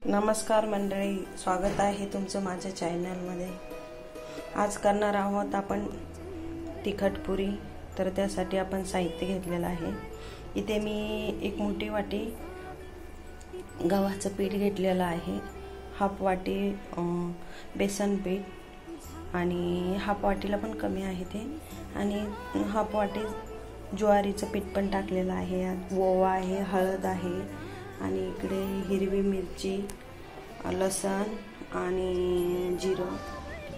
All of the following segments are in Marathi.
नमस्कार मंडळी, स्वागत आहे तुमचं माझ्या चॅनलमध्ये। आज करणार आहोत आपण तिखट पुरी। तर त्यासाठी आपण साहित्य घेतलेलं आहे। इथे मी एक मोठी वाटी गव्हाचं पीठ घेतलेलं आहे, हाफ वाटी बेसन पीठ आणि हाफ वाटीला पण कमी आहे ते, आणि हाफ वाटी ज्वारीचं पीठ पण टाकलेलं आहे। यात ओवा आहे, हळद आहे आणि इकडे हिरवी मिरची, लसण आणि जिरं,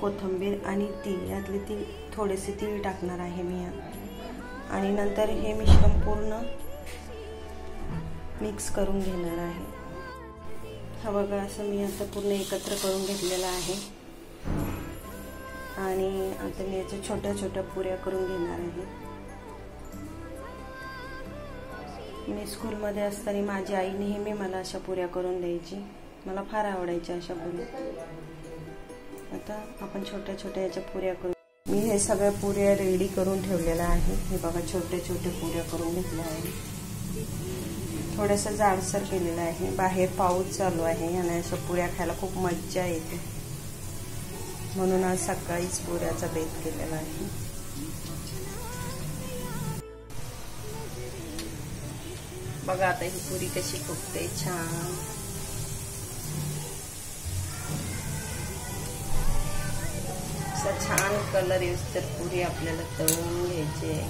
कोथिंबीर आणि तीळ, यातले तीळ थोडेसे तीळ टाकणार आहे मी यात। आणि नंतर हे मिश्रण पूर्ण मिक्स करून घेणार आहे। हा बघा, असं मी आता पूर्ण एकत्र करून घेतलेलं आहे आणि आता मी याच्या छोट्या छोट्या पुऱ्या करून घेणार आहे। मी स्कूलमध्ये असताना माझी आई नेहमी मला अशा पुऱ्या करून द्यायची, मला फार आवडायच्या अशा पुऱ्या। आता आपण छोट्या छोट्या याच्या पुऱ्या करू। मी हे सगळ्या पुऱ्या रेडी करून ठेवलेल्या आहे। हे बघा, छोटे छोटे पुऱ्या करून घेतल्या आहे। थोडंसं जाडसर केलेलं आहे। बाहेर पाऊस चालू आहे आणि अशा पुऱ्या खायला खूप मज्जा येते, म्हणून आज सकाळीच पुऱ्याचा बेत केलेला आहे। बघा आता ही पुरी कशी फुगते छान। असा छान कलर येऊस तर पुरी आपल्याला तळून घ्यायची।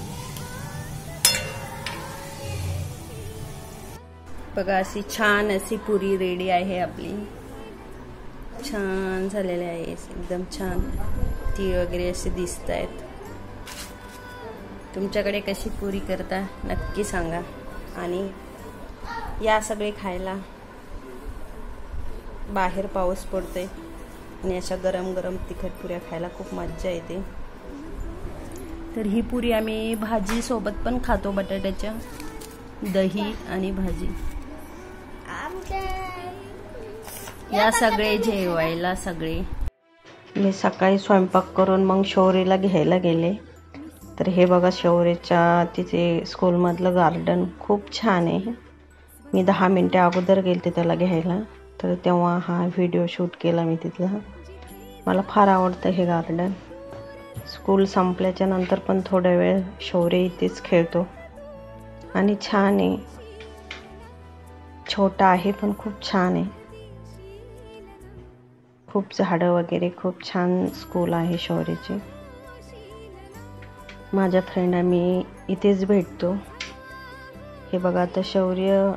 बघा, अशी छान अशी पुरी रेडी आहे आपली। छान झालेली आहे, एकदम छान। तीळ वगैरे असे दिसत आहेत। तुमच्याकडे कशी पुरी करता नक्की सांगा, आणि या सगळे खायला। बाहेर पाऊस पडतोय आणि अशा गरम गरम तिखट पुऱ्या खायला खूप मज्जा येते। तर ही पुरी आम्ही भाजी सोबत पण खातो, बटाट्याच्या, दही आणि भाजी। या सगळे जेवायला सगळे। मी सकाळी स्वयंपाक करून मग शौर्यला घ्यायला गेले। तर हे बघा, शौर्यच्या तिथे स्कूलमधलं गार्डन खूप छान आहे। मी 10 मिनिटे अगोदर गेलते त्याला घ्यायला, तर तेव्हा हा व्हिडिओ शूट केला मी तिथला। मला फार आवडतं हे गार्डन। स्कूल संपल्याच्या नंतर पण थोडा वेळ शौर्य इथेच खेळतो आणि छान आहे। छोटा आहे पण खूप छान आहे। खूप झाडं वगैरे, खूप छान स्कूल आहे शौर्यची। माझ्या फ्रेंड आम्ही इथेच भेटतो। हे बघा, आता शौर्य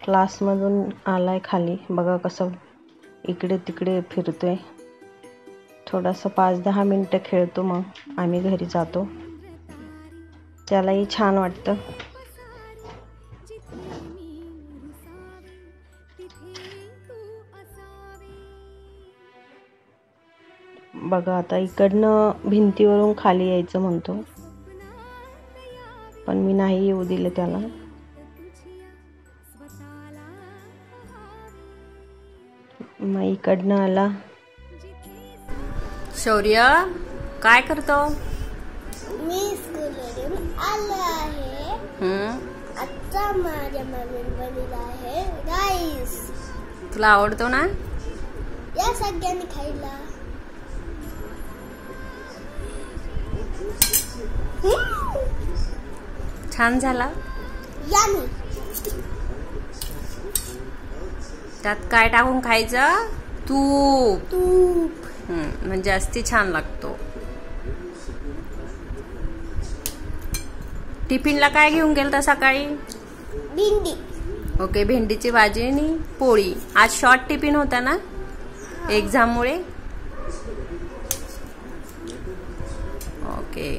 क्लासमधून आलाय खाली, बघा कसं इकडे तिकडे फिरतोय। थोडासा 5-10 मिनिटं खेळतो, मग आम्ही घरी जातो। त्यालाही छान वाटतं। बघा, आता इकडनं भिंतीवरून खाली यायचं म्हणतो, पण मी नाही येऊ दिलं त्याला। मग इकडनं आला। शौर्य काय करतो? मी स्कूलवरून आलो आहे। आता माझ्या मम्मीने बनवलं आहे राईस। तुला आवडतो ना? या सगळ्यांनी खायला। छान झाला। यामी। त्यात काय टाकून खायचं? तूप। तूप म्हणजे जास्ती छान लागतो। टिफिनला काय घेऊन गेलता सकाळी? भेंडी। ओके, भेंडीची भाजी आणि पोळी। आज शॉर्ट टिफिन होता ना एक्झाम मुळे? ओके।